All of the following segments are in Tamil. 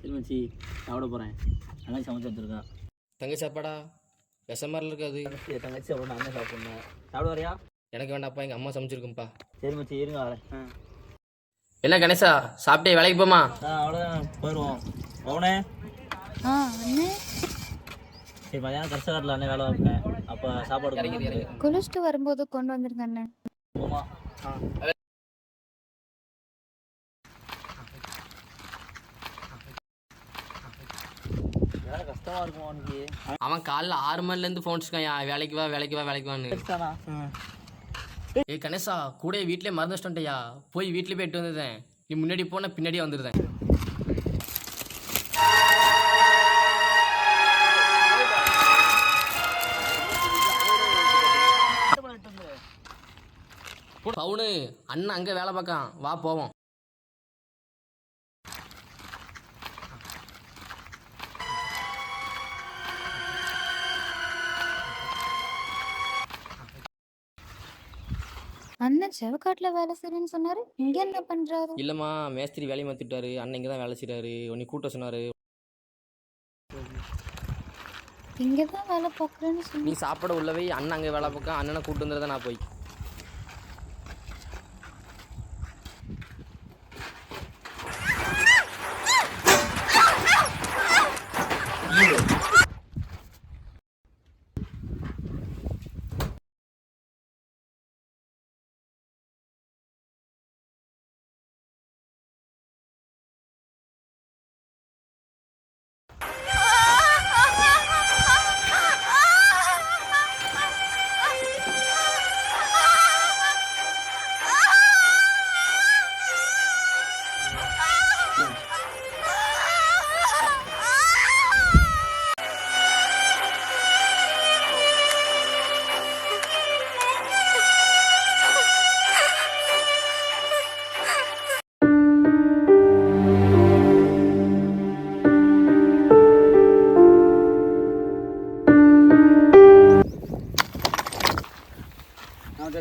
திருமச்சி சாப்பிட போகிறேன். தங்கச்சி சமைச்சு வச்சுருக்கா. தங்கச்சி சாப்பாடா விஷமாரில் இருக்காது. தங்கச்சி சாப்பிட நான் தான் சாப்பிட்ணும். சாப்பிட வரையா? எனக்கு வேண்டாப்பா, எங்கள் அம்மா சமைச்சிருக்கும்ப்பா. சரி மச்சி இருங்க வரேன். என்ன கணேசா சாப்பிட்டே வேலைக்கு போமா? அவ்வளோதான் போயிடுவோம். போனே அண்ணே சரி மதியானம் கஷ்ட காட்டில் அண்ணன் வேலை வைப்பேன். அப்போ சாப்பாடு குளிச்சுட்டு வரும்போது கொண்டு வந்துருங்க அண்ணே. போமா. கஷ்டமா இருக்கும் அவனுக்கு. அவன் காலைல 6 மணிலேருந்து ஃபோன் வச்சுருக்கான், வேலைக்கு வா வேலைக்கு வா வேலைக்கு வான்னு. ஏய் கணேசா, கூட வீட்டிலே மறந்து வச்சிட்டேன்யா. போய் வீட்டிலே போயிட்டு வந்துட்டேன். நீ முன்னாடி போன பின்னாடியே வந்துருந்தேன். பவுனு அண்ணன் அங்கே வேலை பார்க்கான், வா போவோம். அண்ணன் செவக்காட்டுல வேலை செய்யறேன்னு சொன்னாரு, இங்க என்ன பண்றாரு? இல்லைம்மா, மேஸ்திரி வேலையை மாற்றிட்டாரு. அண்ணன் இங்கே தான் வேலை செய்கிறாரு. உன்னை கூட்ட சொன்னார். இங்கதான் வேலை பார்க்குறேன்னு நீ சொன்னி. சாப்பிட உள்ளவே அண்ணன் அங்கே வேலை பார்க்க. அண்ணனை கூட்டு வந்துடுறத நான் போய்.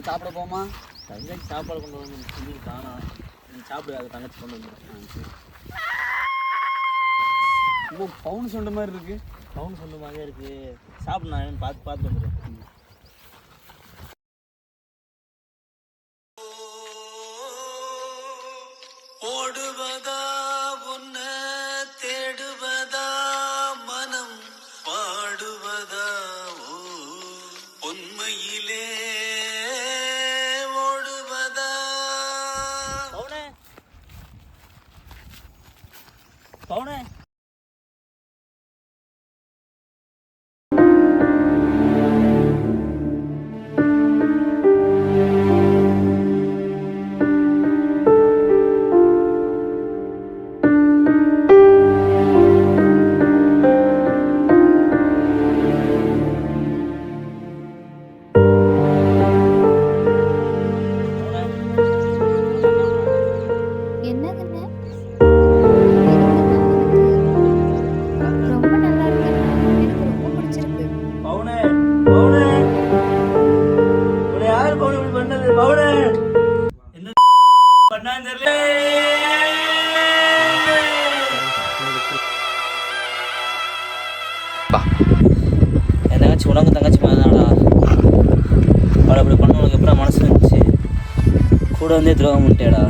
சாப்பிட போமா? தங்கச்சி சாப்பாடு கொண்டு வந்து காணா. நீ சாப்பிடுவாங்க, தங்கச்சி கொண்டு வந்துடும். இப்போ பவுன் சொன்ன மாதிரி இருக்கு. பவுன் சொன்ன மாதிரியே இருக்கு. சாப்பிடு, நான் பார்த்து வந்துடுறேன். ஓடுவதா உன்னை தேடுவதா மனம் பாடுவதா உண்மையிலே ஓடுவதா? பவுனே பவுனே என்னதுன்னு ரொம்ப நல்லா இருக்கு. எனக்கு ரொம்ப பிடிச்சிருக்கு. பவுனே பவுனே உன்னை யாரு பவுனே இப்படி பண்ணது? பவுனே என்ன பண்ணான்னு தெரியல. என் தங்கச்சி உனக்கு தங்கச்சி மாதிரி தானடா. அவளை அப்படி பண்ண உனக்கு எப்பறம் மனசு இருந்துச்சு? கூட வந்தே துரோகம் பண்ணிட்டேடா.